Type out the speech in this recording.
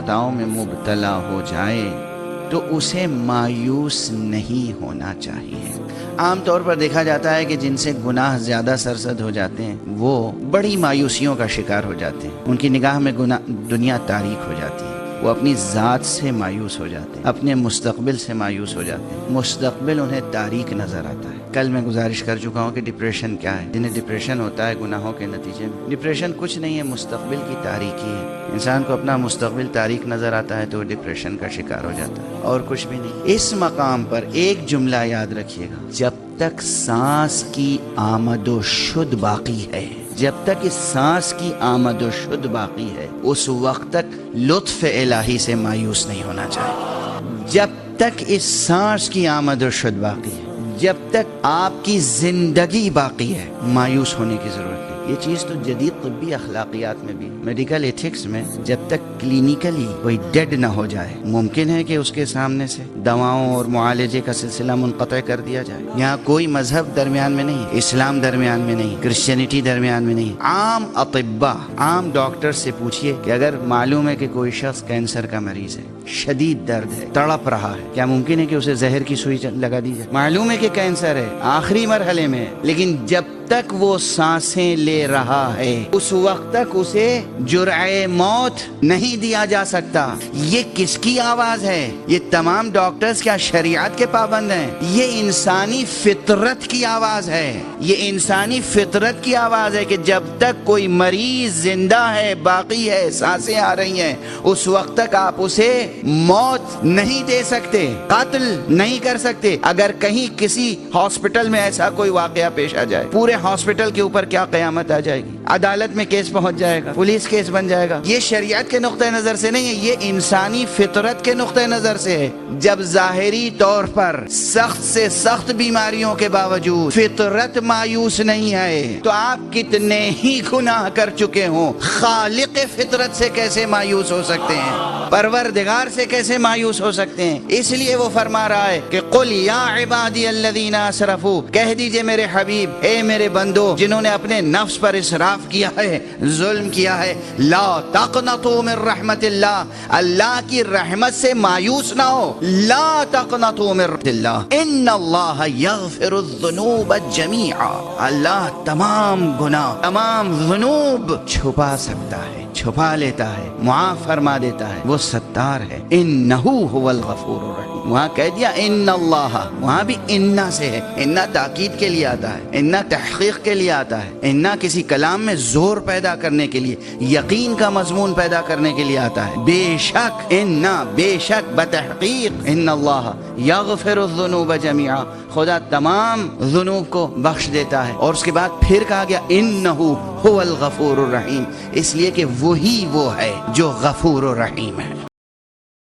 خطاؤں میں مبتلا ہو جائے تو اسے مایوس نہیں ہونا چاہیے۔ عام طور پر دیکھا جاتا ہے کہ جن سے گناہ زیادہ سرزد ہو جاتے ہیں وہ بڑی مایوسیوں کا شکار ہو جاتے ہیں، ان کی نگاہ میں دنیا تاریک ہو جاتی ہے، وہ اپنی ذات سے مایوس ہو جاتے ہیں، اپنے مستقبل سے مایوس ہو جاتے ہیں، مستقبل انہیں تاریک نظر آتا ہے۔ کل میں گزارش کر چکا ہوں کہ ڈپریشن کیا ہے۔ جنہیں ڈپریشن ہوتا ہے گناہوں کے نتیجے میں، ڈپریشن کچھ نہیں ہے، مستقبل کی تاریکی ہے۔ انسان کو اپنا مستقبل تاریک نظر آتا ہے تو وہ ڈپریشن کا شکار ہو جاتا ہے، اور کچھ بھی نہیں۔ اس مقام پر ایک جملہ یاد رکھیے گا، جب تک سانس کی آمد و شد باقی ہے، جب تک اس سانس کی آمد و شد باقی ہے، اس وقت تک لطف الہی سے مایوس نہیں ہونا چاہیے۔ جب تک اس سانس کی آمد و شد باقی ہے، جب تک آپ کی زندگی باقی ہے، مایوس ہونے کی ضرورت نہیں۔ یہ چیز تو جدید طبی اخلاقیات میں بھی، میڈیکل ایتھکس میں، جب تک کلینیکلی کوئی ڈیڈ نہ ہو جائے، ممکن ہے کہ اس کے سامنے سے دواؤں اور معالجے کا سلسلہ منقطع کر دیا جائے۔ یہاں کوئی مذہب درمیان میں نہیں، اسلام درمیان میں نہیں، کرسچینٹی درمیان میں نہیں۔ عام اطباء، عام ڈاکٹر سے پوچھئے کہ اگر معلوم ہے کہ کوئی شخص کینسر کا مریض ہے، شدید درد ہے، تڑپ رہا ہے، کیا ممکن ہے کہ اسے زہر کی سوئی لگا دی جائے؟ معلوم ہے کہ کینسر ہے، آخری مرحلے میں ہے، لیکن جب تک وہ سانسیں لے رہا ہے اس وقت تک اسے جرعہ موت نہیں دیا جا سکتا۔ یہ کس کی آواز ہے؟ یہ تمام ڈاکٹرز کیا شریعت کے پابند ہیں؟ یہ انسانی فطرت کی آواز ہے، یہ انسانی فطرت کی آواز ہے کہ جب تک کوئی مریض زندہ ہے، باقی ہے، سانسیں آ رہی ہیں، اس وقت تک آپ اسے موت نہیں دے سکتے، قتل نہیں کر سکتے۔ اگر کہیں کسی ہاسپٹل میں ایسا کوئی واقعہ پیش آ جائے، پورے ہاسپٹل کے اوپر کیا قیامت آ جائے گی، عدالت میں کیس پہنچ جائے گا، پولیس کیس بن جائے گا۔ یہ شریعت کے نقطہ نظر سے نہیں ہے، یہ انسانی فطرت کے نقطہ نظر سے ہے۔ جب ظاہری طور پر سخت سے سخت بیماریوں کے باوجود فطرت مایوس نہیں ہے تو آپ کتنے ہی گناہ کر چکے ہوں، خالق فطرت سے کیسے مایوس ہو سکتے ہیں، پروردگار سے کیسے مایوس ہو سکتے ہیں؟ اس لیے وہ فرما رہا ہے کہ قل یا عبادی الذین اسرفوا، کہہ دیجئے میرے حبیب، اے میرے بندو جنہوں نے اپنے نفس پر اسراف کیا ہے، ظلم کیا ہے، لا تقنطوا من رحمت اللہ، اللہ کی رحمت سے مایوس نہ ہو، لا تقنطوا من رحمت اللہ، ان اللہ یغفر الذنوب جمیعا، اللہ تمام گناہ، تمام ذنوب چھپا سکتا ہے، چھپا لیتا ہے، معاف فرما دیتا ہے، وہ ستار ہے۔ انہ هو الغفور الرحیم، وہاں کہہ دیا ان اللہ، وہاں بھی انہ سے ہے، انہ تاکید کے لیے آتا ہے، انہ تحقیق کے لیے آتا ہے، انہ کسی کلام میں زور پیدا کرنے کے لیے، یقین کا مضمون پیدا کرنے کے لیے آتا ہے۔ بے شک انہ، بے شک، بتحقیق، ان اللہ یغفر الذنوب جمیعا، خدا تمام ذنوب کو بخش دیتا ہے۔ اور اس کے بعد پھر کہا گیا انہ هو الغفور الرحیم، اس لیے کہ وہی وہ ہے جو غفور الرحیم ہے۔